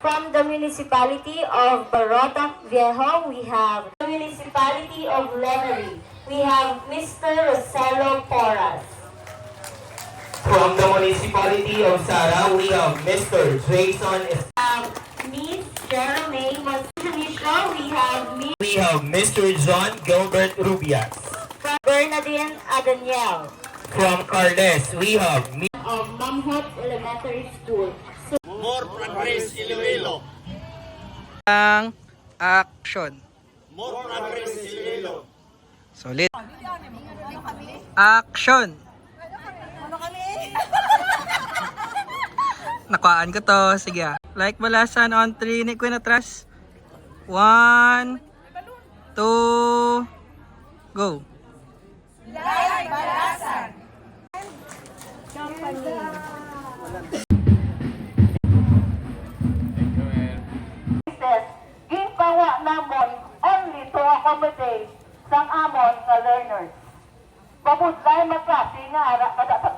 From the municipality of Barota Viejo, we have the municipality of Lemery. We have Mr. Roselo Porras. From the municipality of Sara, we have Mr. Jason Miss Jerome Montanisha, We have Mr. John Gilbert Rubias. from Bernadine Adaniel From Carles, we have of Mamhot Elementary School. More progress Iloilo. Ang action. More progress Iloilo. Solid. Action. Nakuhaan ko to. Sige ah. Like balasan on 3. Ni ko na atras. 1, 2, go. Ginpawa namon only to accommodate sang amon nga learners. Pabudlay magklase nga ara kada sa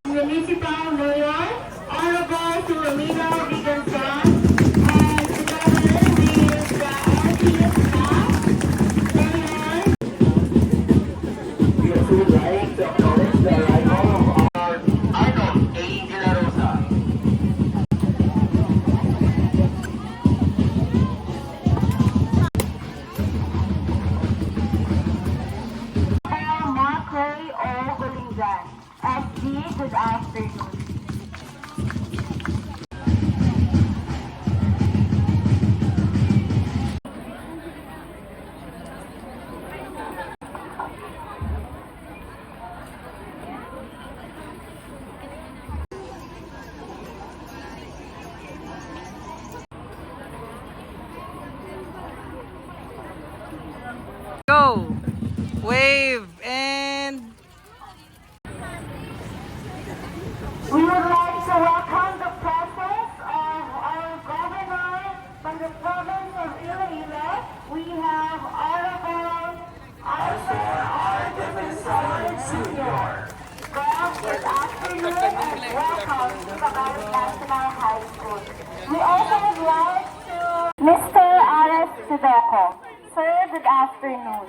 Municipal Mayor, Honorable Filomena Vigansan, and together with the LTO staff, Mayor. We would like to acknowledge the arrival of our Arnold A. De La Rosa. Mark Ray O. Golingan. SD, good afternoon. Go. Wave and We would like to welcome the presence of our governor from the province of Iloilo. We have Honorable Arthur R. Defensor Jr. Good afternoon and welcome to Cagayan National High School. We also would like to Mr. Ares Sideco. Sir, good afternoon.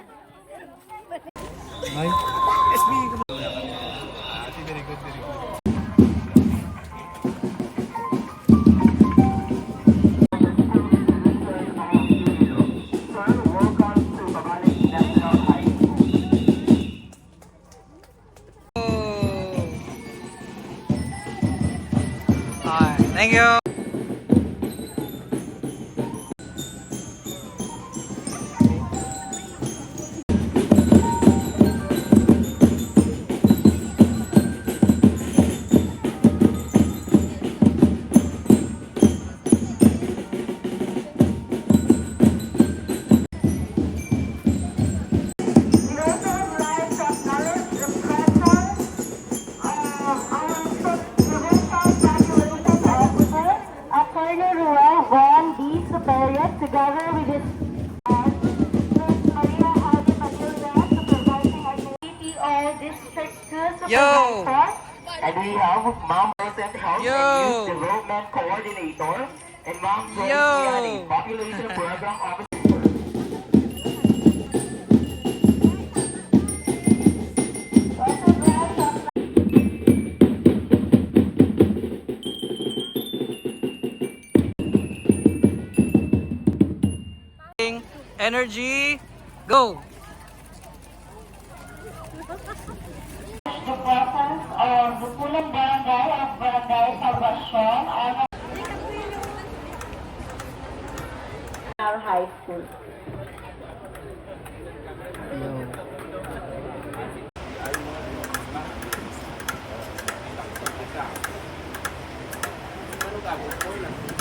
thank you. Together with his Miss Maria Javi Padilla, supervising our PTO District 2 Yo! Supervisor. And we have Ma'am Rosette Health Yo! and Youth Development Coordinator and Ma'am Joyce Yo! Vianney, Population Program Officer. Energy, go! The presence of the Pulang Barangay of Barangay Salvacion our high school. Yo.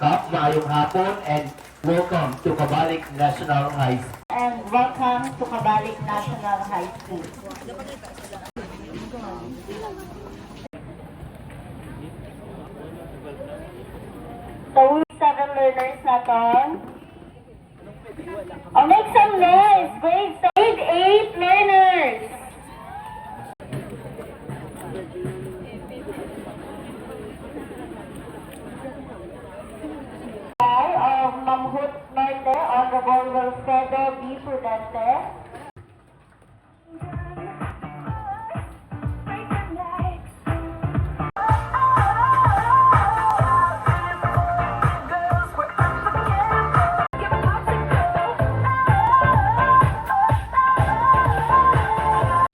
Kap, maayong hapon and welcome to Kabalik National High School. And welcome to Kabalik National High School. So, 7 learners na to. Oh, make some noise! Grade 8 learners! Of Mamhut Norte, Honorable Wilfredo B. Prudente.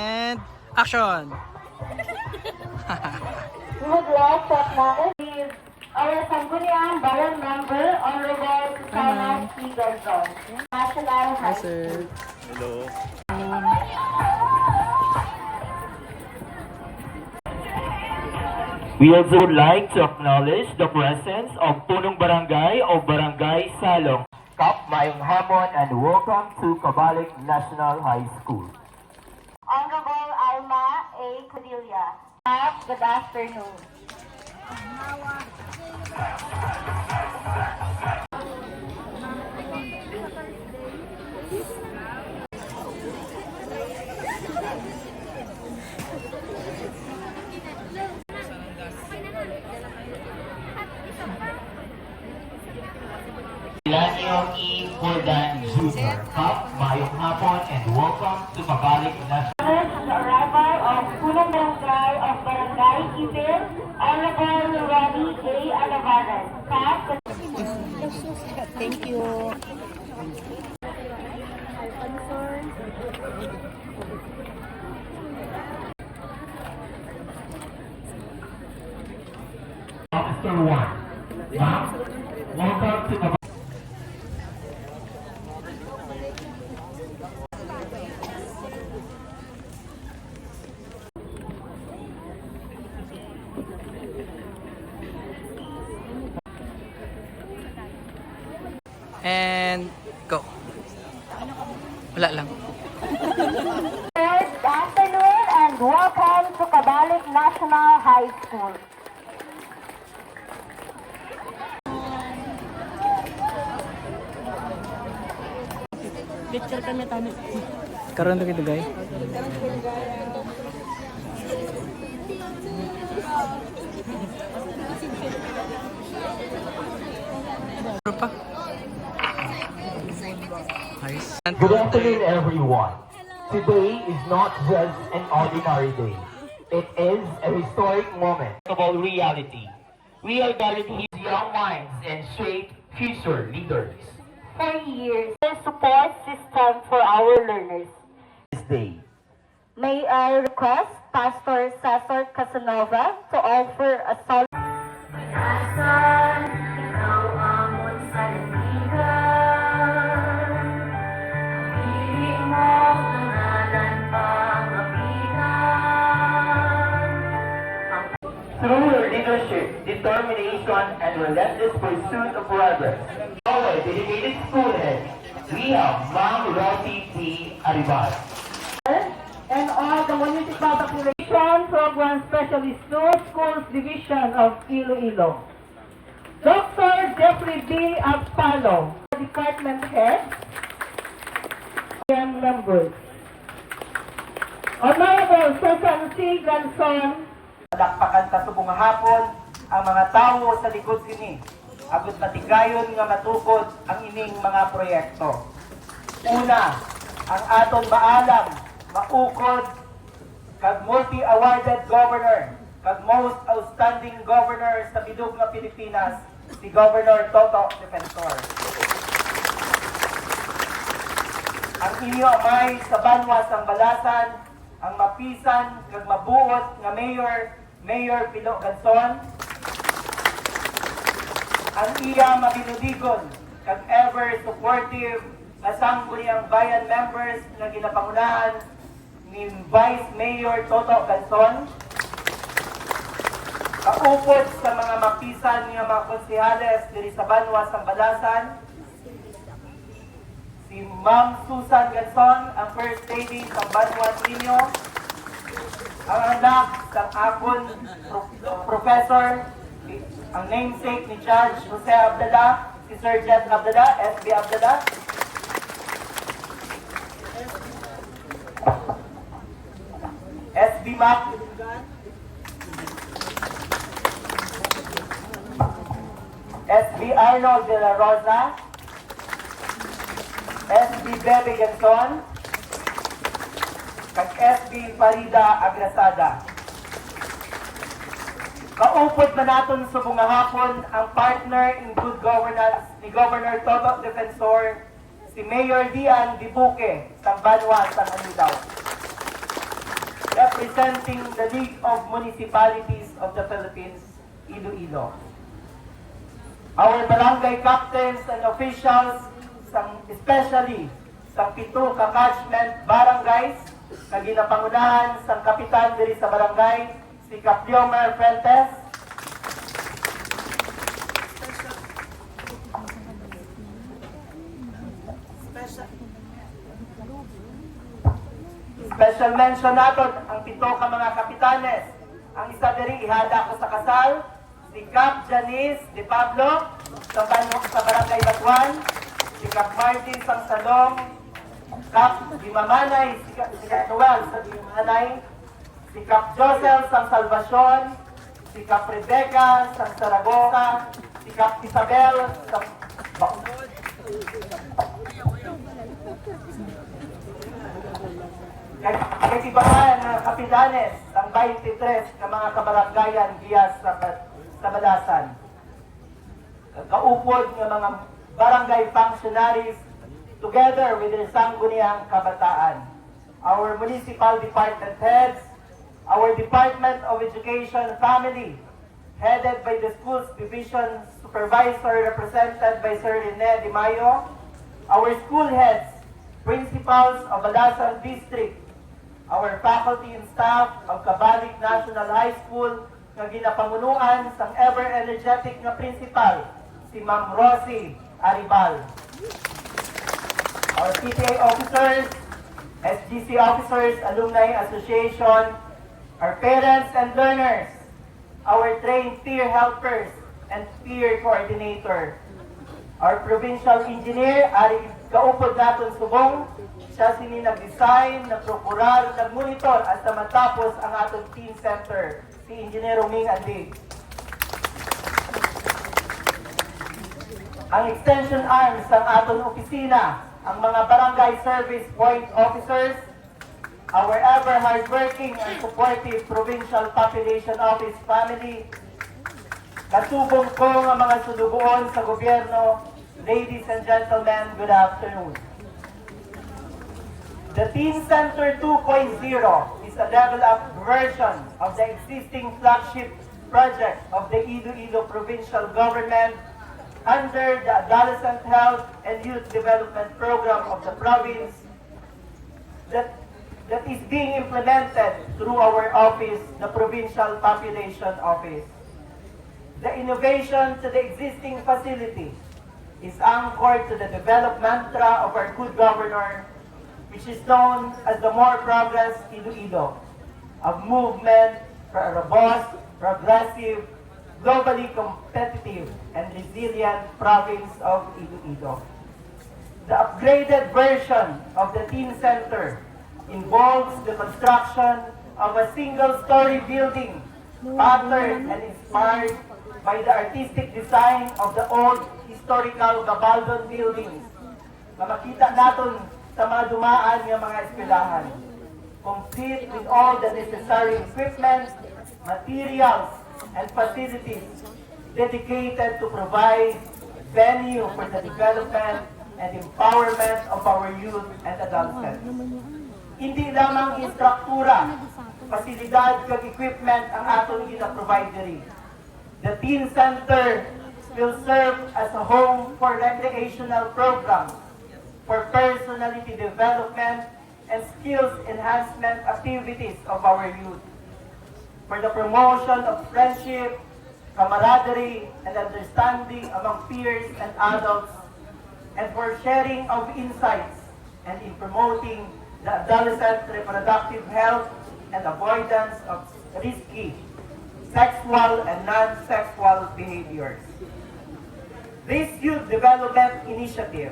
And action! We would like to acknowledge our Sangguniang Bayan member, Honorable Susana C. Garzon, National High School. We also would like to acknowledge the presence of Punong Barangay of Barangay Salong. Kap, maayong hapon and welcome to Kabalik National High School. Honorable Alma A. Cadilla. Good afternoon. Ilanio E. Jordan Jr. Kap, maayong hapon and welcome to Kabalik National. The arrival of Punong Barangay of Barangay Ibil, Honorable Ronnie A. Alavaran. Thank you. Officer 1. Ma'am, welcome to Kabalik. And go. Wala lang. Good afternoon and welcome to Kabalik National High School. Karon to kita guys. Ano pa? Nice. Good afternoon, everyone. Today is not just an ordinary day. It is a historic moment about reality. We are gathered here young minds and shape future leaders. 4 years, the support system for our learners. This day, May I request Pastor Cesar Casanova to offer a solemn through your leadership, determination, and relentless pursuit of progress, our dedicated school head, we have Ma'am Rosie T. Aribar. And all the municipal population program specialist to schools division of Iloilo. Dr. Jeffrey B. Apalo, department head and members. Honorable Susan C. Ganson, Dalakpakan sa subong hapon ang mga tawo sa likod kini. Agud matigayon nga matukod ang ining mga proyekto. Una, ang aton maalam, maukod, kag multi-awarded governor, kag most outstanding governor sa bidug nga Pilipinas, si Governor Toto Defensor. Ang inyo amay sa banwas ang balasan, ang mapisan kag mabuot nga Mayor Pilo Ganson, ang iya mabinudigon kag ever supportive nga sangguniang bayan members nga ginapangunahan ni Vice Mayor Toto Ganson, Kaupod sa mga mapisan nga mga konsehales diri sa Banwa Sambalasan, si Ma'am Susan Ganson, ang First Lady sa Banwa Trinio, ang anak ng akon professor, ang namesake ni Judge Jose Abdala, si Sergeant Abdala, SB Abdala, SB Mac, SB Arnold de la Rosa, SB Bebe Ganson, kag SB Farida Agrasada. Kaupod man naton sa mga hapon ang partner in good governance ni Governor Toto Defensor, si Mayor Dian Dibuque, sa Banwa, San Anidaw, representing the League of Municipalities of the Philippines, Iloilo. Our barangay captains and officials, especially sa 7 ka-catchment barangays, na ginapangunahan sa kapitan diri sa barangay, si Capliomer Fuentes, special mention naton ang 7 ka mga kapitanes. Ang isa diri ihada ko sa kasal, si Cap Janice De Pablo sa barangay Batuan, si Cap Martin Sangsalong, Cap Dimamanay, si Cap Noel sa Dimamanay, si Cap Josel Sang Salvacion, si Cap Rebecca Sang Saragosa, si Cap Isabel Sang Bacolod, kay ibahan ng kapitanes ang 23 ka mga kabaranggayan giyas sa Balasan. Kaupod ng mga barangay functionaries together with their sangguniang kabataan. Our municipal department heads, our Department of Education family, headed by the Schools Division Supervisor represented by Sir Rene Di Mayo, our school heads, principals of Balasan District, our faculty and staff of Cabalic National High School, nga ginapangunuan sang ever-energetic nga principal, si Ma'am Rosie Aribal. Our PTA officers, SGC officers, Alumni Association, our parents and learners, our trained peer helpers and peer coordinator, our provincial engineer, Ari kaupod naton subong, siya sini nag-design, nag-procurar, nag-monitor hasta matapos ang atong team center, si Engineer Ming Andig. Ang extension arms ng atong opisina, ang mga barangay service point officers, our ever hardworking and supportive provincial population office family, katubong ko ng mga sulubuon sa gobyerno, ladies and gentlemen, good afternoon. The Teen Center 2.0 is a level-up version of the existing flagship project of the Iloilo Provincial Government under the Adolescent Health and Youth Development Program of the province that is being implemented through our office, the Provincial Population Office. The innovation to the existing facility is anchored to the development mantra of our good governor, which is known as the More Progress Iloilo, a movement for a robust, progressive, globally competitive, and resilient province of Iloilo. The upgraded version of the Teen Center involves the construction of a single-story building patterned and inspired by the artistic design of the old historical Gabaldon buildings na makita natin sa mga dumaan ng mga eskwelahan, complete with all the necessary equipment, materials, and facilities dedicated to provide venue for the development and empowerment of our youth and adolescents. Hindi lamang instruktura, pasilidad kag equipment ang atong gina-provide diri. The Teen Center will serve as a home for recreational programs, for personality development and skills enhancement activities of our youth. for the promotion of friendship, camaraderie, and understanding among peers and adults, and for sharing of insights and in promoting the adolescent reproductive health and avoidance of risky sexual and non-sexual behaviors. This youth development initiative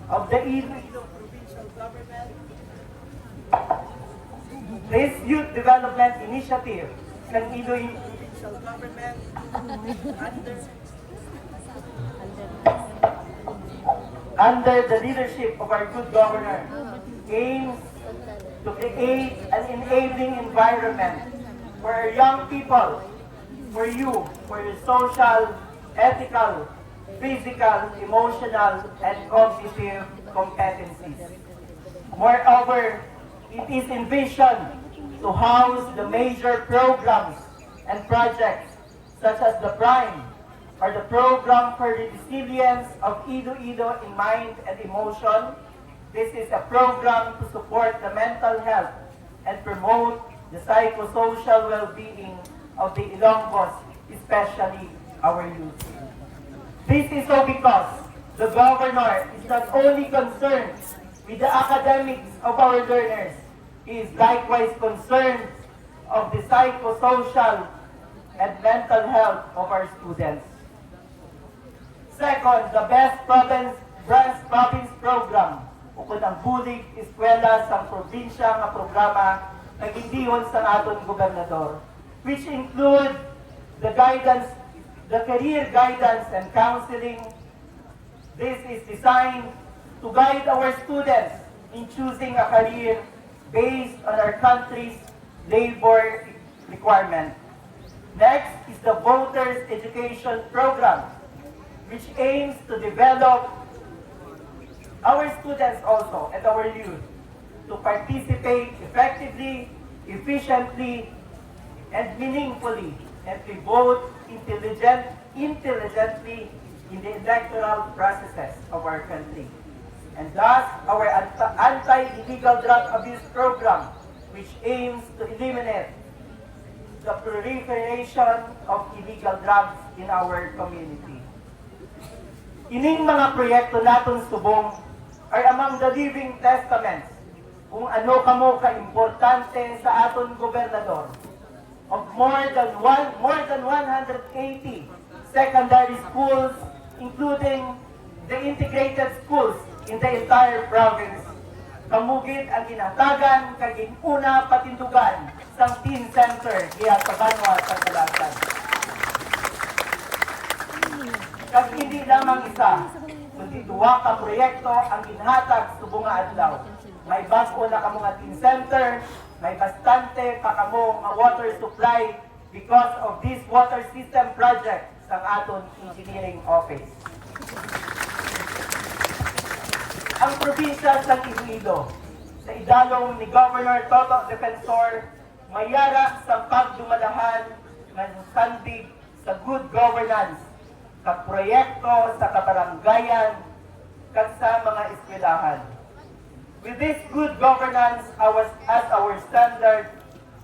of the Iloilo Provincial Government, ng Iloilo Provincial Government under the leadership of our good governor aims to create an enabling environment for our young people, for you, for your social, ethical, physical, emotional, and cognitive competencies. Moreover, it is envisioned to house the major programs and projects such as the PRIME, or the Program for the Resilience of Iloilo in Mind and Emotion. This is a program to support the mental health and promote the psychosocial well-being of the Ilonggos, especially our youth. This is so because the governor is not only concerned with the academics of our learners, he is likewise concerned of the psychosocial and mental health of our students. Second, the Best Province Program, ukod ang bulig eskwela sa probinsya nga programa na gindihon sa aton gobernador, which include the guidance, the career guidance and counseling. This is designed to guide our students in choosing a career based on our country's labor requirement. Next is the Voters Education Program, which aims to develop our students also and our youth to participate effectively, efficiently, and meaningfully, and to vote intelligently in the electoral processes of our country. And thus, our anti-illegal drug abuse program, which aims to eliminate the proliferation of illegal drugs in our community. Ining mga proyekto naton subong are among the living testaments kung ano kamo ka-importante sa aton gobernador of more than 180 secondary schools, including the integrated schools in the entire province. Kamugit ang ginatagan kaging una patindugan sang teen center diya sa Banwa sa Kalasan. Kag hindi lamang isa, kundi duwa ka proyekto ang ginhatag subong nga adlaw. May bago na kamo nga teen center, may bastante pa kamo nga water supply because of this water system project sa aton engineering office. Ang probinsya sa Iloilo, sa idalong ni Governor Toto Defensor, mayara sa pagdumalahan ng sandig sa good governance, sa proyekto sa kabaranggayan, kag sa mga eskwelahan. With this good governance as our standard,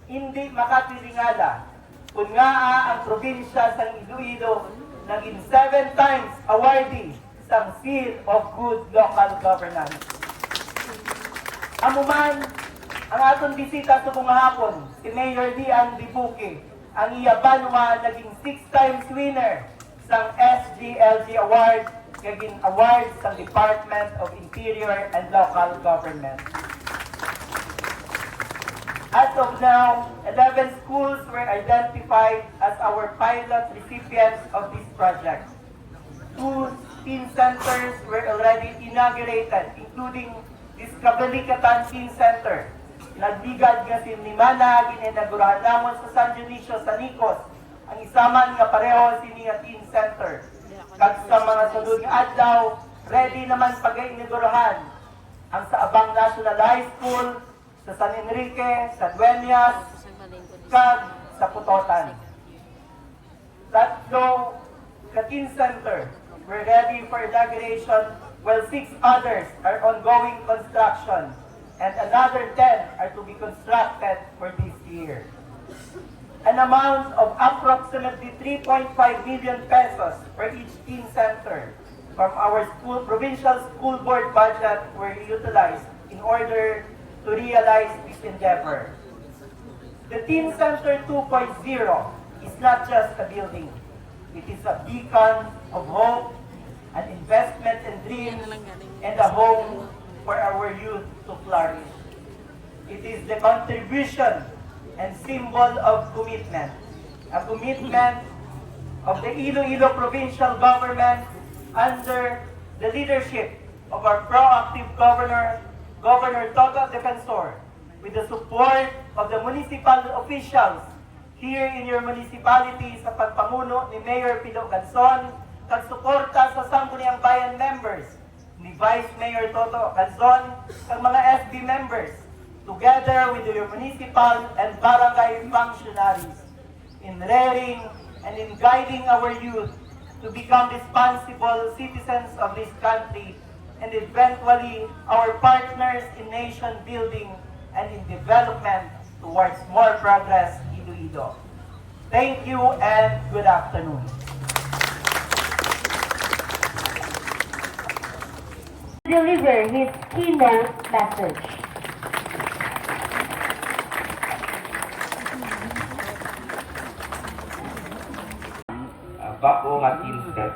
hindi makatilingala kung nga ang probinsya sa Iloilo naging 7 times awardee sa Seal of Good Local Governance. Amuman, ang aton bisita sa mga hapon, si Mayor Lian Dibuque, ang iya Banwa naging 6 times winner sa SGLG Award, naging award sa Department of Interior and Local Government. As of now, 11 schools were identified as our pilot recipients of this project. 2 teen centers were already inaugurated, including this Kabalikatan Teen Center. Nagligad nga si Nimana, ginenagurahan namon sa San Dionisio sa Nicos, ang isaman nga pareho si Nia Teen Center. Kag sa mga sunod nga adlaw, ready naman pag-inagurahan ang sa Abang National High School, sa San Enrique, sa Dueñas, kag sa Putotan. Tatlo ka teen center were ready for inauguration, while 6 others are ongoing construction, and another 10 are to be constructed for this year. an amount of approximately 3.5 million pesos per each teen center from our provincial school board budget were utilized in order to realize this endeavor. The Teen Center 2.0 is not just a building. It is a beacon of hope, an investment in dreams, and a home for our youth to flourish. It is the contribution and symbol of commitment, a commitment of the Iloilo provincial government under the leadership of our proactive governor, Governor Toto Defensor, with the support of the municipal officials here in your municipality sa pagpamuno ni Mayor Pilo Galzon, kagsuporta sa Sangguniang Bayan members ni Vice Mayor Toto Galzon, kag mga SB members, together with your municipal and barangay functionaries, in rearing and in guiding our youth to become responsible citizens of this country and eventually our partners in nation building and in development towards more progress in Iloilo. Thank you and good afternoon. Deliver his keynote message. Bako nga teamster.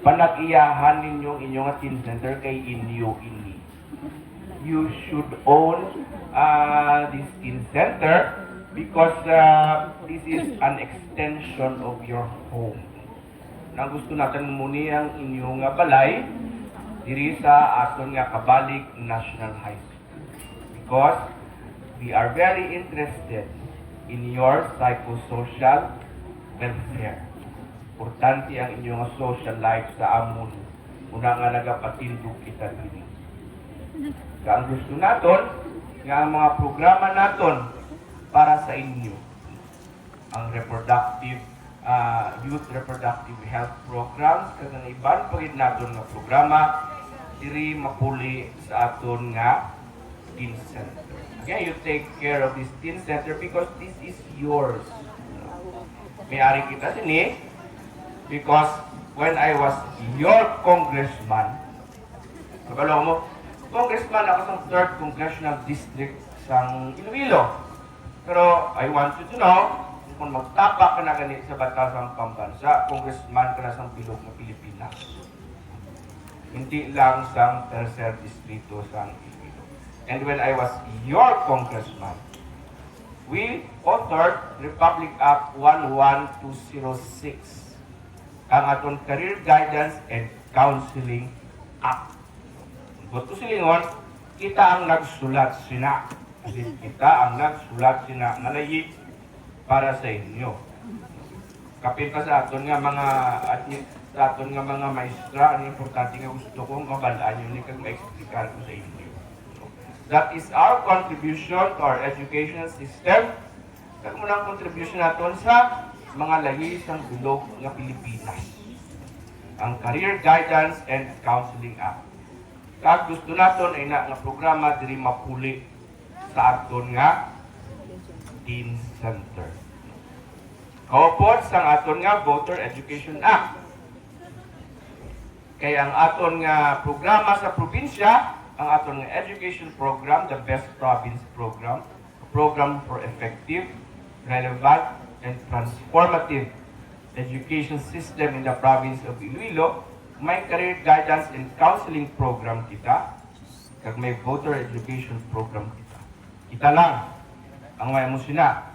Panag-iyahan ninyong inyong team center kay inyo ini. You should own this team center because this is an extension of your home. Nang gusto natin muni ang inyong balay diri sa aton nga Kabalik National High School. Because we are very interested in your psychosocial welfare. Importante ang inyong social life sa amon. Una nga nagapatindog kita diri. Ang gusto naton nga ang mga programa naton para sa inyo. Ang reproductive youth reproductive health programs kag ang iban pa rin naton nga programa diri mapuli sa aton nga teen center. Again, you take care of this teen center because this is yours. May-ari kita sini because when I was your congressman, kabalo mo, congressman ako sa 3rd Congressional District sa Iloilo. Pero I want you to know, kung magtapak ka na ganit sa batasang pambansa, congressman ka na sa bilog na Pilipinas. Hindi lang sa 3rd Distrito sa Iloilo. And when I was your congressman, we authored Republic Act 11206, ang aton Career Guidance and Counseling Act. Gusto silingon, kita ang nagsulat sina. Kita ang nagsulat sina nalayi para sa inyo. Kapit pa sa aton nga mga sa aton nga mga maestra, ang importante nga gusto kong mabalaan yun ni kag ma-explicar ko sa inyo. That is our contribution to our education system. Kag munang contribution naton sa mga lahi sang bilog nga Pilipinas. Ang Career Guidance and Counseling Act. Kag gusto naton ay na nga programa diri mapuli sa aton nga teen center. Kaupod sang aton nga Voter Education Act. Kaya ang aton nga programa sa probinsya, ang aton nga education program, the Best Province Program, a program for effective, relevant, and transformative education system in the province of Iloilo, may career guidance and counseling program kita, kag may voter education program kita. Kita lang ang may musina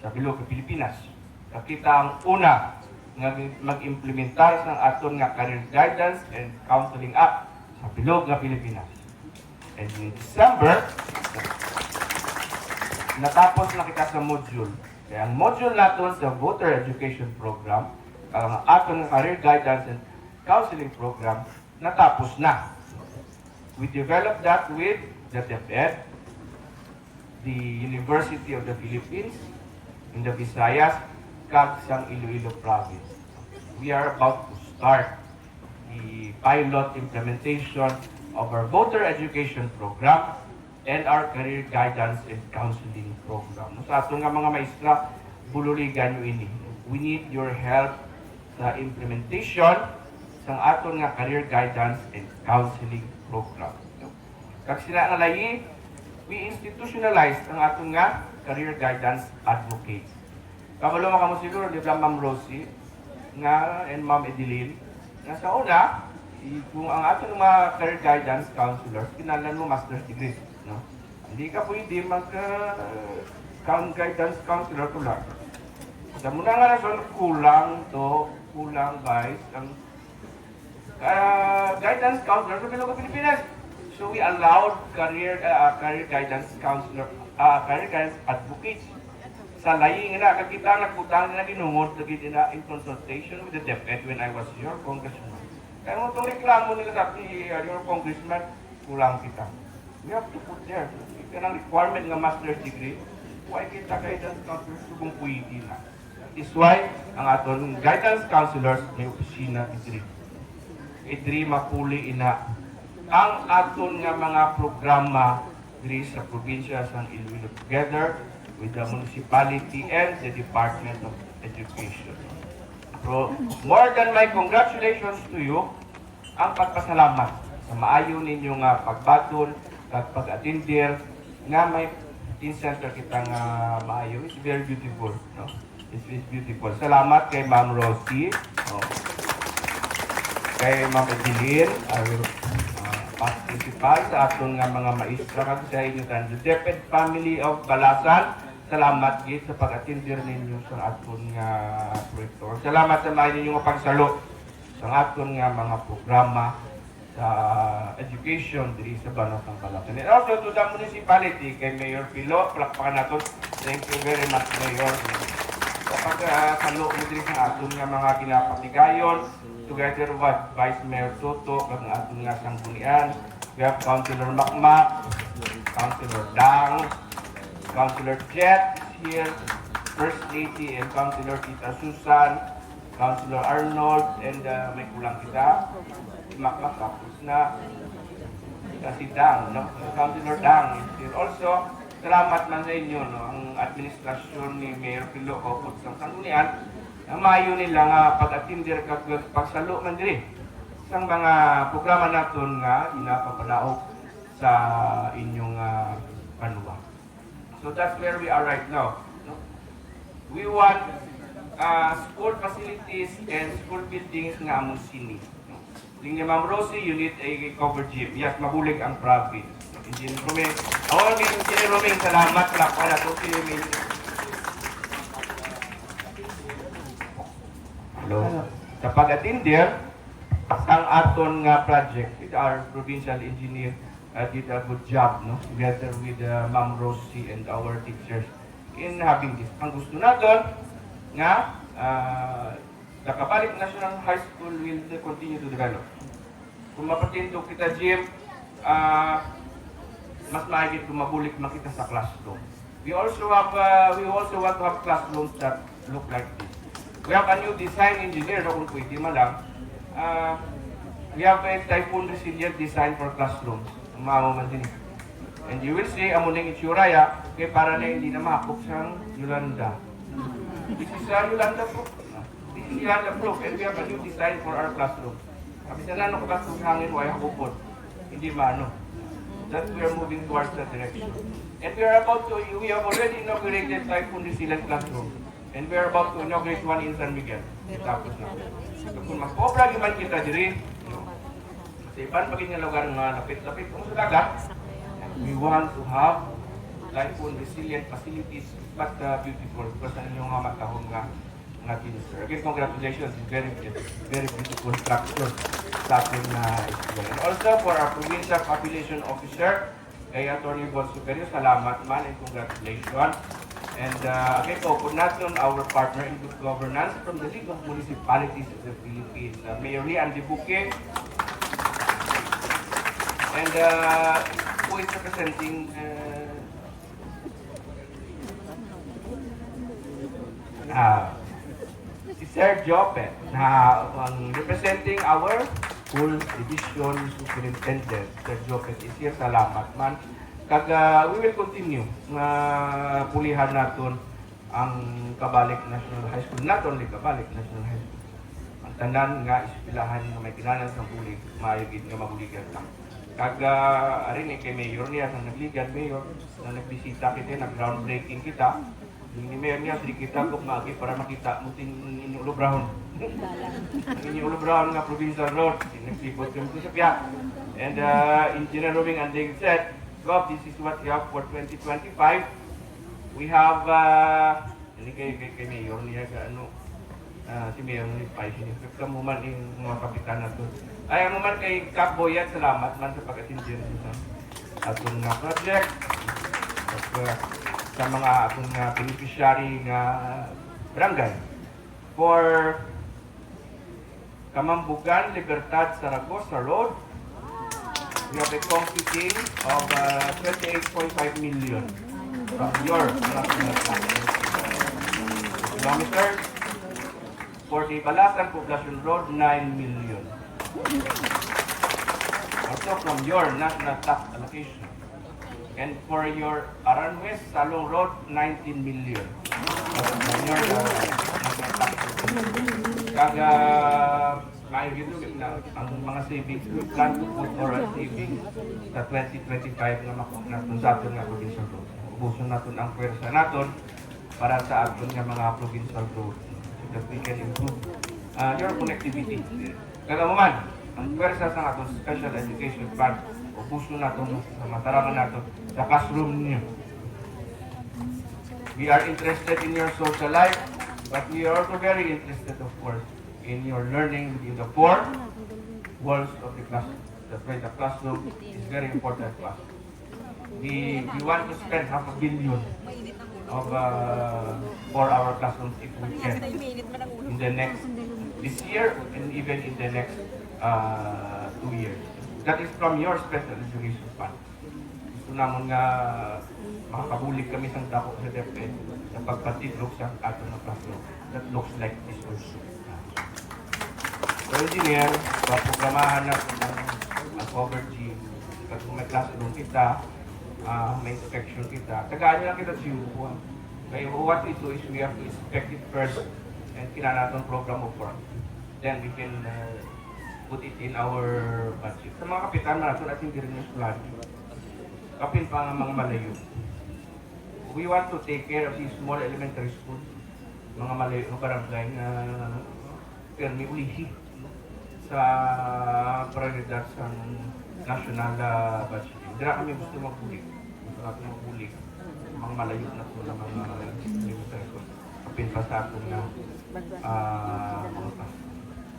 sa bilog ng Pilipinas. Kag kita ang una nga mag-implementar ng aton nga career guidance and counseling act sa bilog ng Pilipinas. And in December, natapos na kita sa module. Kaya ang module natin sa voter education program, ang aton career guidance and counseling program, natapos na. We developed that with the DepEd, the University of the Philippines, in the Visayas, kag sang Iloilo province. We are about to start the pilot implementation of our voter education program and our career guidance and counseling program. Sa ato nga mga maestra, bululigan nyo ini. We need your help sa implementation sa aton nga career guidance and counseling program. Kag sila nga layi, we institutionalize ang aton nga career guidance advocates. Kabalo mo siguro, di ba Ma'am Rosie nga and Ma'am Edeline, nga sa una, kung ang aton mga career guidance counselors, kinalan mo master's degree. No? Hindi ka pwede guidance counselor tulad. Sa muna nga rason, kulang guys, ang guidance counselor sa Pilipinas. So we allowed career guidance counselor, career guidance advocates. Sa layi nga na, kakita nagputang na ginungod na in consultation with the DepEd when I was your congressman. Kaya mo itong reklamo nila sa your congressman, kulang kita. We have to put there. Ika ng requirement ng master's degree, why kita guidance counselors kung pwede na. That is why ang aton guidance counselors may opisina idri mapuli ina ang aton nga mga programa diri sa probinsya sa Iloilo together with the municipality and the Department of Education. So, more than my congratulations to you, ang pagpasalamat sa maayo ninyo nga pagbaton at pag-attendir nga may teen center kita nga maayo. It's very beautiful. No? It's beautiful. Salamat kay Ma'am Rosie, no? Kay Ma'am Edeline, past principal sa aton nga mga maestra kag sa inyo tan the DepEd family of Balasan. Salamat gid sa pag-attendir ninyo sa aton nga proyekto. Salamat sa maayo ninyo nga pagsalo sa aton nga mga programa sa education diri sa Banat ng Balasan. And also to the municipality, kay Mayor Pilo, palakpakan natin. Thank you very much, Mayor. Kapag salo mo diri sa aton nga mga kinapatigayon, together with Vice Mayor Toto, kag aton nga sanggunian, we have Councilor Makmak, Councilor Dang, Councilor Jet here, First Lady and Councilor Tita Susan, Councilor Arnold, and may kulang kita, si Makmak tapos na, si Dang, no? Councilor Dang is here. Also, salamat man sa inyo, no? Ang administrasyon ni Mayor Pilo Kopot sa Sanggunian, ang mayo nila nga pag-attindir kag pagsalo man diri sa mga programa naton nga inapapadaog sa inyong banwa. So that's where we are right now. No? We want school facilities and school buildings nga among sini. No? Ling Ma'am Rosie, you need a cover gym. Yes, mabulig ang province. Engineer Romeng. Awal ni Engineer Romeng, salamat lang pala to si Hello. Sa pag-attindir ang aton nga project with our provincial engineer did a good job, no? Together with Ma'am Rosie and our teachers in having this. Ang gusto natin nga the Kapalit National High School will continue to develop. Kung mapatinto kita, Jim, mas maigit kung mabulik makita sa classroom. We also want to have classrooms that look like this. We have a new design engineer, kung pwede man lang. We have a typhoon resilient design for classrooms. Man din. And you will see, amo ning itsura ya, kay para na hindi na mahapok sa Yolanda. This is Yolanda proof. This is Yolanda proof, and we have a new design for our classroom. Kasi sa nano ka kung hangin, wala hapupod. Hindi maano. That we are moving towards that direction. And we have already inaugurated typhoon resilient classroom. And we are about to inaugurate one in San Miguel. Tapos na. So kung mag-obra man kita diri, sa iban pagin nga lugar nga lapit-lapit kung sa dagat, we want to have typhoon resilient facilities but beautiful because ang inyong mga matahong nga minister. Again, congratulations. Very beautiful structure sa ating school. And also for our provincial population officer, kay Atty. Bon Superior, salamat man and congratulations. And again po, kung natin our partner in good governance from the League of Municipalities of the Philippines, Mayor Lian Dibuque, and who is representing si Sir Jopet, representing our School Division Superintendent, Sir Jopet Isir, salamat man. We will continue nga pulihan naton ang Kabalik National High School, not only Kabalik National High School. Ang tanan nga ispilahan nga may kinanan sa bulig, maayogid nga mabuligan lang. Arin kay Mayor niya, sa nagligan, Mayor, na nagbisita kita, nag-groundbreaking kita. Ni Mayor niya, sili kita kung maagi para makita mo inyong ulubrahon. Ang inyong ulubrahon nga Provincial Road, nagsipot yung kusapya. And Engineer Rubing Andig said, Gob, this is what we have for 2025. We have, hindi kay Mayor niya, si Mayor ni Pai, kamuman yung mga kapitan na to. Ay, amuman kay Cap Boyat, salamat man sa pag-atindi sa atong project. Sa mga atong beneficiary nga barangay. For Kamambugan, Libertad, Zaragoza Road, we have a computing of 28.5 million from your national kilometer. For the Balasan Poblacion Road, 9 million. Also from your national tax allocation. And for your Aran West, Salong Road, 19 million. From your national tax allocation. Ang mga savings, we plan to put for a savings sa 2025 na makuha natin sa atin nga provincial road. Ubuson natin ang pwersa natin para sa atin nga mga provincial road so that we can improve your connectivity. Kagamuman, ang pwersa sa ating special education fund, ubuson natin sa mataraman natin sa classroom niyo. We are interested in your social life, but we are also very interested, of course, in your learning within the four walls of the classroom. That's why the classroom is very important to us. We want to spend $500 million for our classrooms if we can in the this year and even in the next 2 years. That is from your special education fund. Gusto naman nga makakabulig kami sa dako sa DepEd sa pagpatidlog sa ato ng classroom that looks like this also. So, engineer, paprogramahan na ang cover G. Kasi kung may classroom kita, may inspection kita, tagaan nyo lang kita sa upuan. Kaya what we do is we have to inspect it first and kinanatong program of work. Then we can put it in our budget. Sa mga kapitan na natin, ating din yung plan. Kapin pa nga mga malayo. We want to take care of these small elementary schools, mga malayo ng barangay na permi ulihi sa prioridad sa national budget. Hindi na kami gusto magbulig. Gusto natin magbulig. Mga malayo na po na mga elementary schools. Kapin pa sa atin na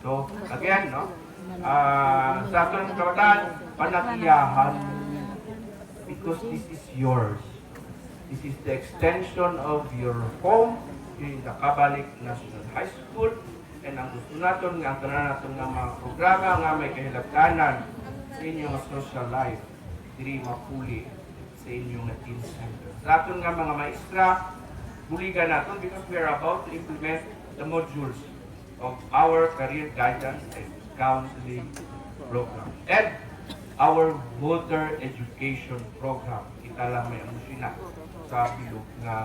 so, again, no? Sa ating kabataan, panatiyahan because this is yours. This is the extension of your home in the Kabalik National High School. And ang gusto natin, ang tanan natin ng mga programa nga may kahilabtanan sa inyong social life, diri mapuli sa inyong teen center. Sa atin nga mga maestra, buligan natin because we are about to implement the modules of our career guidance and counseling program and our voter education program. Kita lang may amusina sa bilog na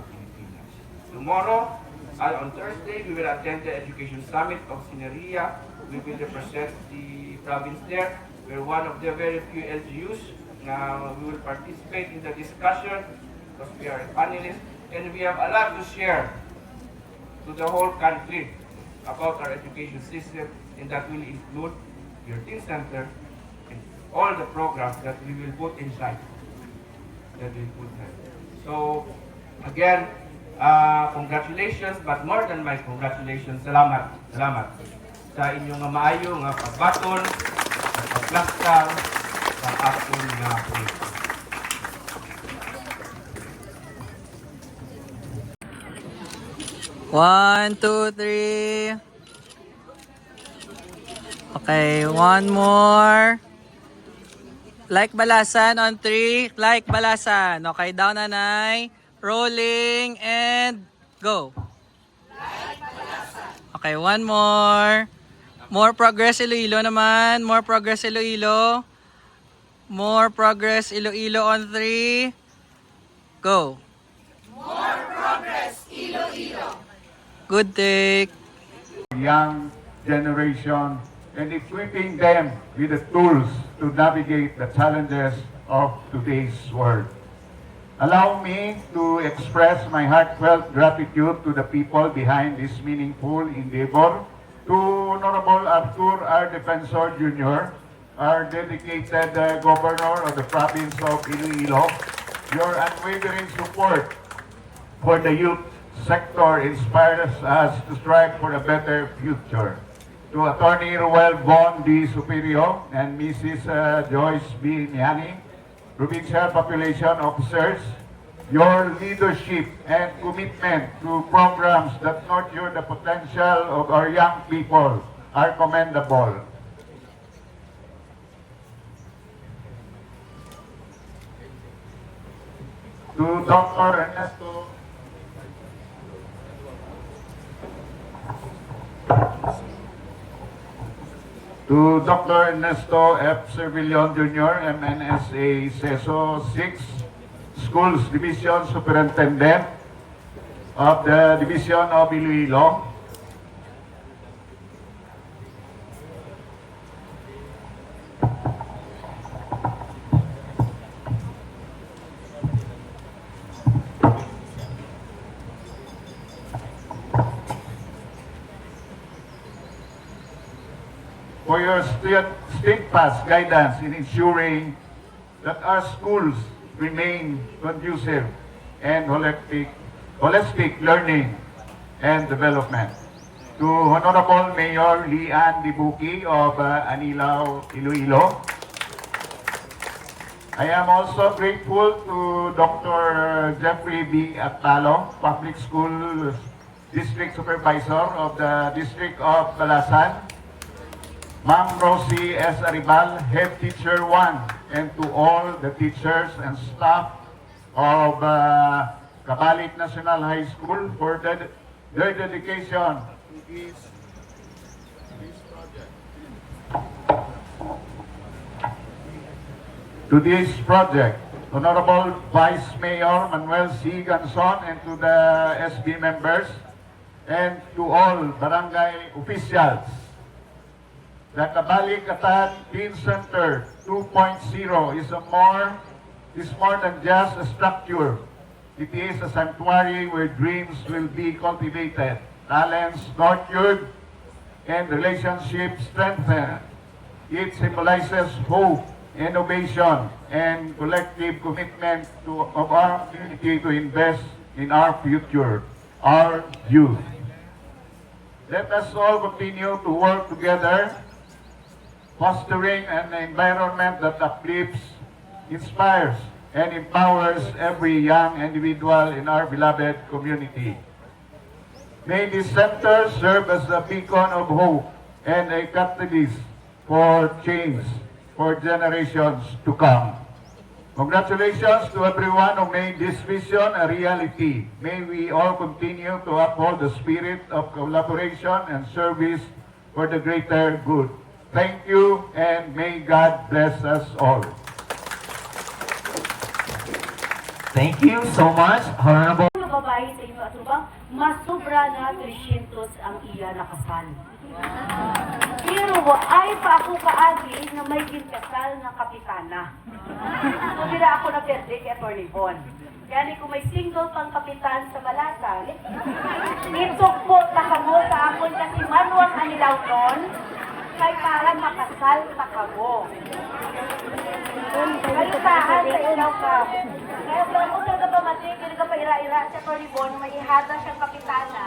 Pilipinas. Tomorrow, on Thursday, we will attend the Education Summit of Sineria. We will represent the province there. We're one of the very few LGUs. Now, we will participate in the discussion because we are panelists and we have a lot to share to the whole country about our education system, and that will include your teen center and all the programs that we will put inside. So, again, congratulations, but more than my congratulations, salamat sa inyong maayo nga pagbaton, pagplaskar sa aton nga proyekto. One, two, three. Okay, one more. Like Balasan on 3. Like Balasan. Okay, down nanay. Rolling and go. Okay, one more. More progress Iloilo naman. More progress Iloilo. More progress Iloilo on 3. Go. More progress Iloilo. Good take. Young generation and equipping them with the tools to navigate the challenges of today's world. Allow me to express my heartfelt gratitude to the people behind this meaningful endeavor, to Honorable Arthur R. Defensor Jr., our dedicated Governor of the province of Iloilo. Your unwavering support for the youth sector inspires us to strive for a better future. To Attorney Ruel Von D. Superior and Mrs. Joyce B. Miani, Provincial Population Officers, your leadership and commitment to programs that nurture the potential of our young people are commendable. To Dr. Ernesto To Dr. Ernesto F. Servillon Jr., MNSA CESO 6, Schools Division Superintendent of the Division of Iloilo. For your steadfast guidance in ensuring that our schools remain conducive and holistic learning and development. To Honorable Mayor Lian Dibuki of Anilao, Iloilo. I am also grateful to Dr. Jeffrey B. Atalo, Public School District Supervisor of the District of Balasan, Ma'am Rosie S. Aribal, Head Teacher 1, and to all the teachers and staff of Cabalik National High School for their dedication to this project. Honorable Vice Mayor Manuel C. Ganson and to the SB members and to all barangay officials. The Cabalik Atan Teen Center 2.0 is more than just a structure. It is a sanctuary where dreams will be cultivated, talents nurtured, and relationships strengthened. It symbolizes hope, innovation, and collective commitment of our community to invest in our future, our youth. Let us all continue to work together, fostering an environment that uplifts, inspires, and empowers every young individual in our beloved community. May this center serve as a beacon of hope and a catalyst for change for generations to come. Congratulations to everyone who made this vision a reality. May we all continue to uphold the spirit of collaboration and service for the greater good. Thank you, and may God bless us all. Thank you so much, Honorable. Mga babae sa inyo at bang masubra na 300 ang iya nakasal. Pero ay pa ako kaagi na may gintasal ng kapitana. So bila ako nag-birthday kay Atty. Von. Kaya kung may single pang kapitan sa Balasan, ito po takamo sa akon kasi manuang anilaw nun, kay para makasal takamo. Kalisahan sa ilaw ka. Kaya kung talaga pa matik, hindi ka pa ira-ira sa Atty. Von, may ihada siyang kapitana.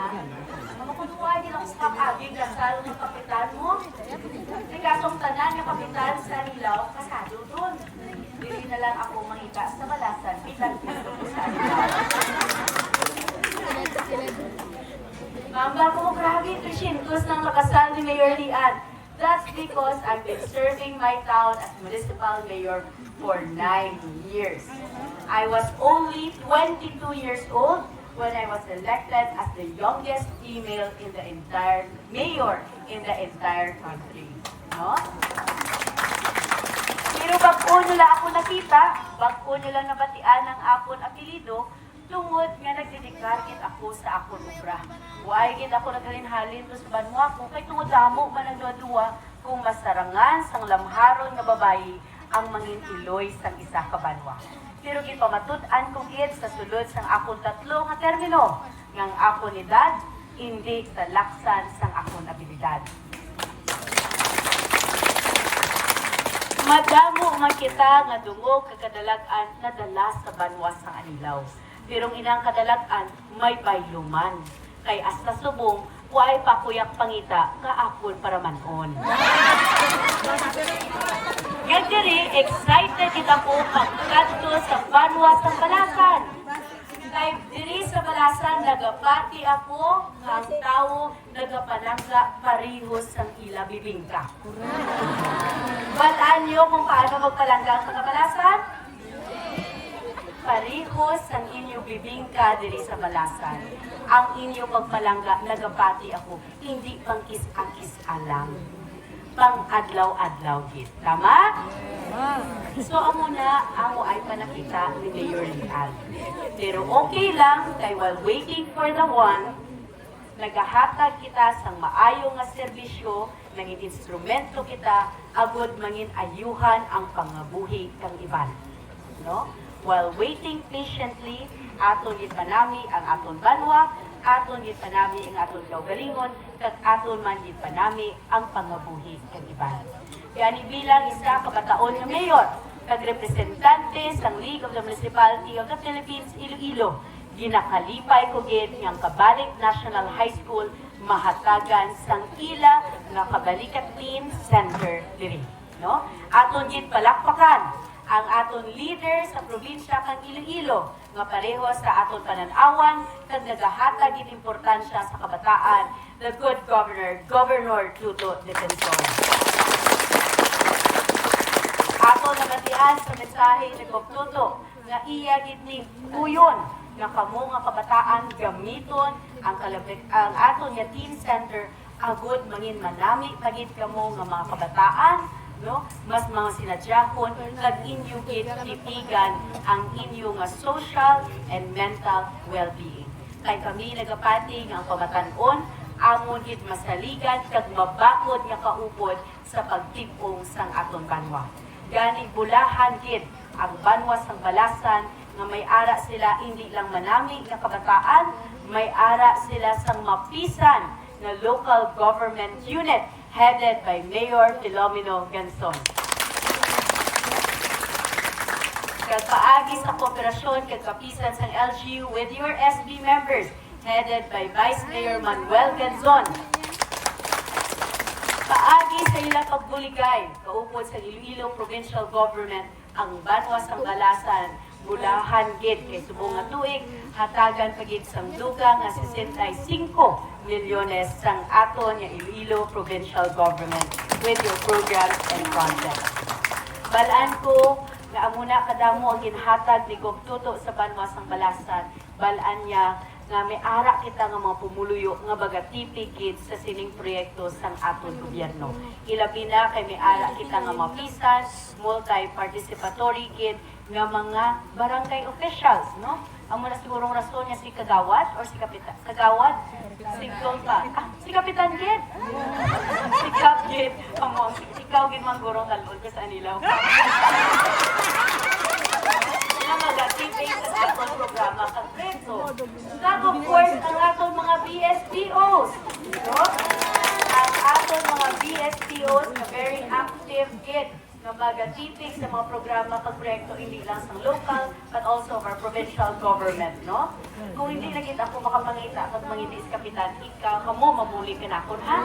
Makunuha din ang kapagig kasal ng kapitan mo. Hindi kasong tanan yung kapitan sa ilaw, kasado dun. Hindi na lang ako mangita sa Balasan, pitan ko sa ilaw. Mamba ko mo grabe, 300 ng makasal ni Mayor Lian. That's because I've been serving my town as municipal mayor for 9 years. I was only 22 years old when I was elected as the youngest female in the entire mayor in the entire country. No? Pero bago nyo lang ako nakita, bago nyo lang nabatian ang akon apelido, tungod nga nagdedikar ako sa akon obra. Huwag gid ako naghalinhalin to sa banwa ko, kay tungod damo man ang duwa-duwa kung masarangan sang lamharon nga babayi ang mangin iloy sang isa ka banwa. Pero gipamatud-an ko gid sa sulod sang akon tatlo nga termino, ngang akon edad, hindi sa laksan sang akon abilidad. Madamo man kita nga dungog kakadalagan na dala sa banwa sang Anilaw. Pero inang kadalagan may bayluman. Kay asta subong, huwag pa kuyak pangita nga apon para manon. Yan diri, excited kita po pagkadto sa banwa sang Balasan. Kay diri sa Balasan, nagapati ako ang tao nagapanangga parihos sang ila bibingka. Balaan niyo kung paano magpalangga sa Balasan? Parihos ang inyong bibingka diri sa Balasan. Ang inyong pagpalangga, nagapati ako, hindi pang kis-akis alam. Pang adlaw-adlaw git. Tama? So, amo na, amo ay panakita ni Mayor Leal. Pero okay lang, kay while waiting for the one, nagahatag kita sang maayo nga serbisyo, nangin instrumento kita, agod mangin ayuhan ang pangabuhi kang iban. No? While waiting patiently, aton gid panami ang aton banwa, aton gid panami ang aton kaugalingon, kag aton man gid panami ang pangabuhi kag iban. Kaya ni bilang isa ka bataon nga mayor, kag representante sang League of the Municipality of the Philippines Iloilo, ginakalipay ko gid ngang Kabalik National High School mahatagan sang ila nga Kabalikat Team Center diri, no? Aton gid palakpakan ang aton leader sa probinsya kang Iloilo nga pareho sa aton pananawan kag nagahatag gid importansya sa kabataan, the good governor, Governor Tuto Defensor. Aton nabatian sa mensahe ni Gov Tuto nga iya gid ni puyon nga kamo nga kabataan gamiton ang aton nga team center agud mangin manami pagid kamo nga mga kabataan, no? Mas mga sinadyahon kag inyo gid titigan ang inyo nga social and mental well-being. Kay kami nagapati nga ang pamatan-on amon gid masaligan kag mabakod nga kaupod sa pagtip-ong sang aton banwa. Gani bulahan gid ang banwa sang Balasan nga may ara sila hindi lang manami nga kabataan, may ara sila sang mapisan nga local government unit headed by Mayor Filomeno Ganson. Kagpaagi sa kooperasyon kag kapisan sang LGU with your SB members headed by Vice Mayor Manuel Ganson. Paagi sa ilang pagbuligay, kaupod sa Iloilo Provincial Government ang banwa sang Balasan, bulahan gid kay subong nga tuig hatagan pagid sang dugang nga 65 milyones sang aton nga Iloilo Provincial Government with your programs and projects. Balaan ko nga amuna kadamo ang ginhatag ni Gov Tuto sa banwa sang Balasan. Balaan niya nga may ara kita nga mga pumuluyo nga bagatipig gid sa sining proyekto sang aton gobyerno. Ilabi na kay may ara kita nga mapisan, multi-participatory gid nga mga barangay officials, no? Amo na sigurong rason niya si Kagawad or si Kapitan. Kagawad? Si Gonpa. Si Kapitan gid. Si Kap gid. Amo, ikaw gid man gurong kalod ka sa Anilaw. Nga magatipig sa aton programa kag preso. Kag of course ang aton mga BSPOs. No? Ang aton mga BSPOs na very active gid nga magatipig sa mga programa pag proyekto hindi lang sa local but also of our provincial government, no? Kung hindi na kita ako makapangita pag mangitis kapitan, ikaw kamo mamuli ka na ako, ha?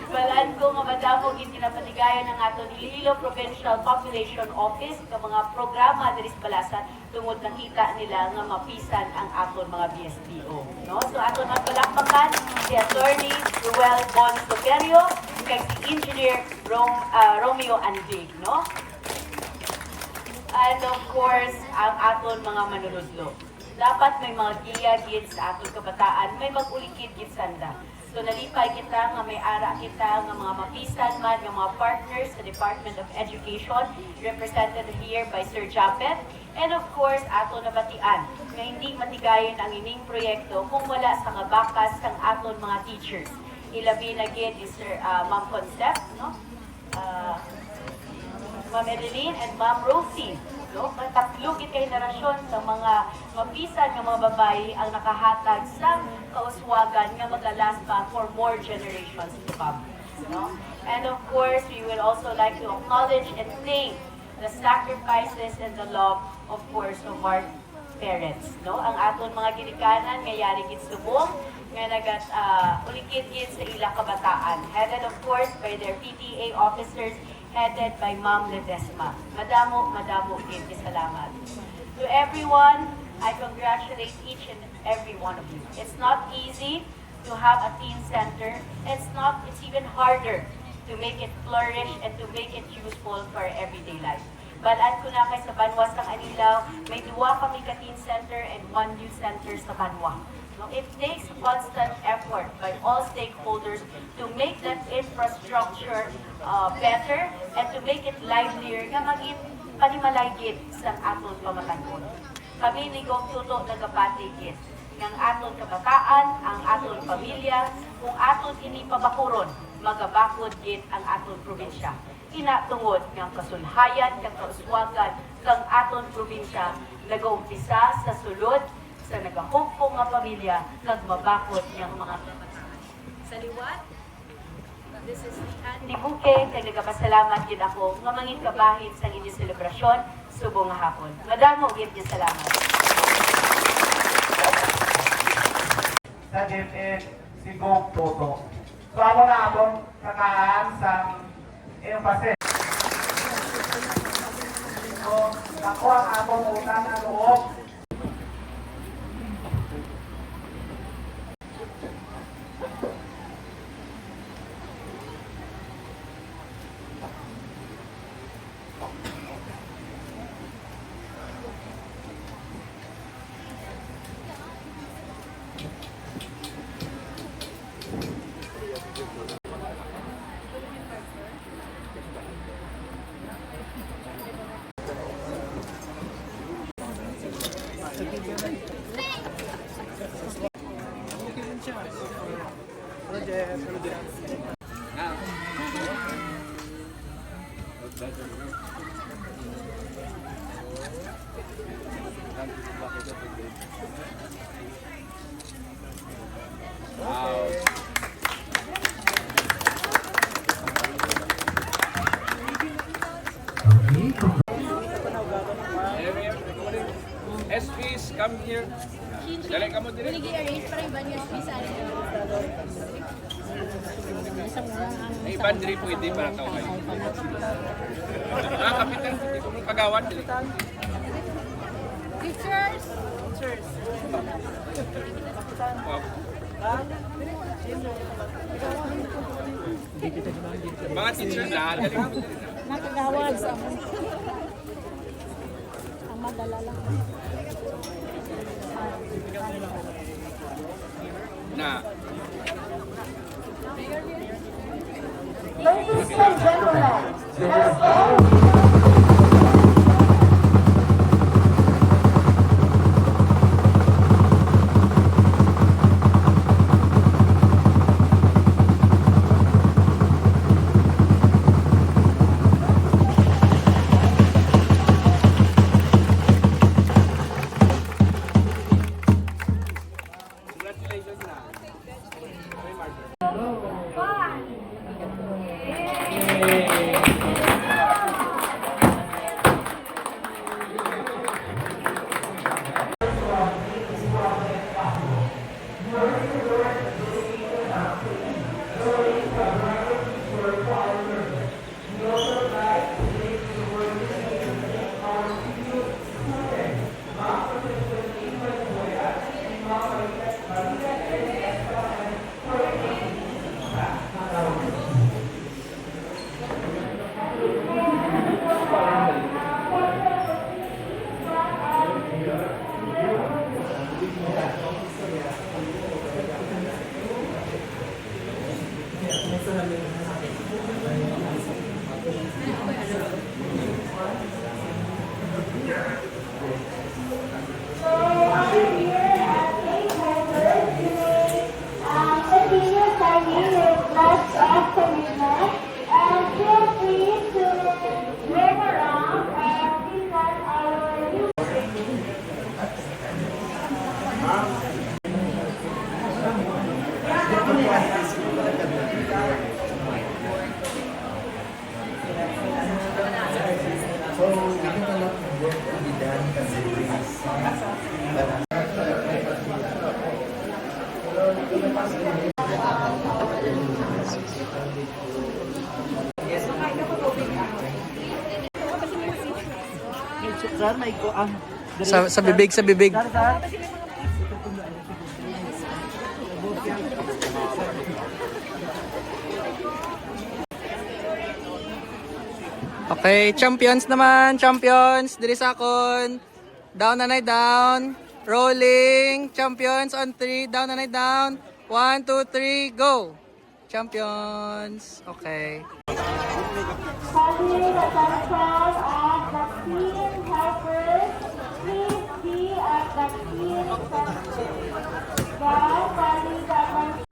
Balaan ko nga madamo gid kinapatigayan ng aton Iloilo Provincial Population Office ka mga programa diri sa Balasan tungod nakita nila nga mapisan ang aton mga BSPO, no? So aton magpalakpakan si Attorney Ruel Bon Soberio kay si Engineer Romeo Andig, no? And of course, ang aton mga manunudlo. Dapat may mga giya gid sa aton kabataan, may mag-ulikid gid sanda. So nalipay kita nga may ara kita nga mga mapisan man nga mga partners sa Department of Education represented here by Sir Japet, and of course aton nabatian nga hindi matigayon ang ining proyekto kung wala sa kabakas sang aton mga teachers. Ilabi na gid is Sir Ma'am Concept, no? Ma'am Edeline and Ma'am Rosie. No? Tatlo gid kay henerasyon sa mga mapisan nga mga babae ang nakahatag sa kauswagan nga maglalast pa for more generations to come. No? And of course, we would also like to acknowledge and thank the sacrifices and the love, of course, of our parents. No? Ang aton mga ginikanan nga yari gid subong nga nagat ulikid gid sa ilang kabataan. Headed of course by their PTA officers headed by Ma'am Ledesma. Madamo gid salamat. To everyone, I congratulate each and every one of you. It's not easy to have a teen center. It's even harder to make it flourish and to make it useful for everyday life. Balaan ko na kay sa Banwa sang Anilaw, may 2 kami ka teen center and 1 youth center sa Banwa. No, it takes constant effort by all stakeholders to make that infrastructure better and to make it livelier nga maging panimalaygid sa aton pamatanon. Kami ni Gong Tuto nagapatigid ng aton kabataan, ang aton pamilya, kung aton ini pabakuron, magabakod gid ang aton probinsya. Inatungod ng kasulhayan, ng kauswagan, kang aton probinsya, nag-uumpisa sa sulod, sa nagahugpong nga pamilya, kag mabakod niyang mga sa liwat. This is Andy Buke, kag nagapasalamat gid ako nga mangin kabahin sa inyong selebrasyon subong nga hapon. Madamo gid salamat. Sa DepEd, si Gong Toto. So ako na akong kakaan sa emphasis. So, ako ang akong utang na loob. SPs, come here. Dali ka mo dire. Ay, iban diri pwede para tao kayo. Kapitan, hindi ko mong kagawan. Pictures! Wow. Mga teachers na, dali ka mo dire. Nakagawad sa ang madala lang. Na. Ladies and gentlemen, let's go. Continue signing with lots of commitment and feel free to move around and visit our new Sa bibig, sa bibig. Okay, champions naman, champions. Diri sa akon. Down nanay down. Rolling. Champions on 3. Down nanay down. 1, 2, 3, go. Champions. Okay. Calling the attention of vaccine helpers. Please be at vaccine center. While calling the attention.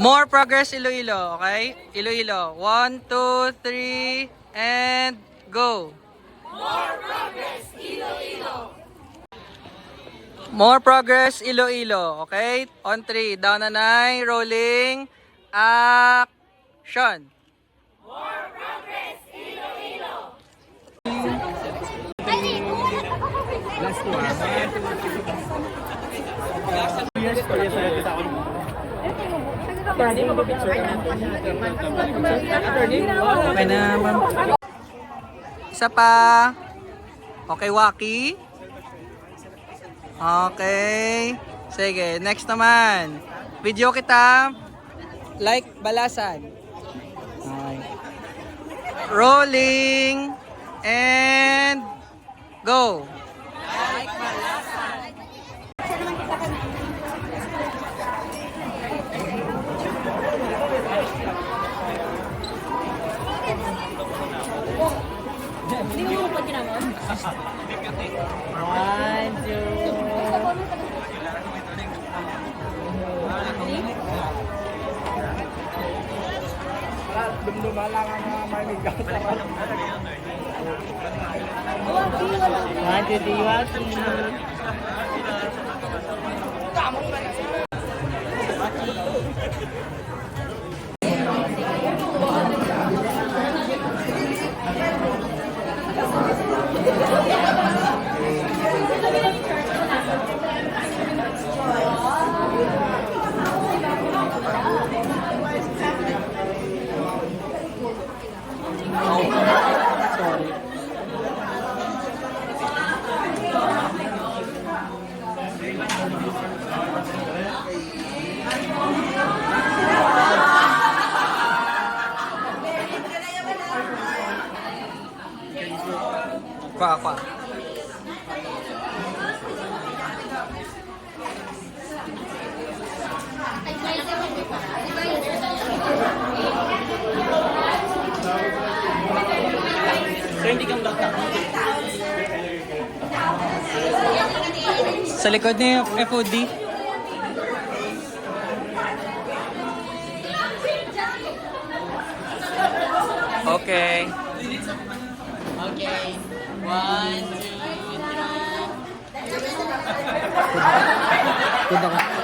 More progress Iloilo, okay? Iloilo. 1, 2, 3, and go. More progress Iloilo, okay? On 3, down na 9, rolling, action. Okay na, ma'am. Isa pa. Okay, Waki. Okay. Sige, next naman. Video kita. Like Balasan. Okay. Rolling. And go. Kwa. Sa likod ni FOD. Okay. Okay. 1, 2, 3.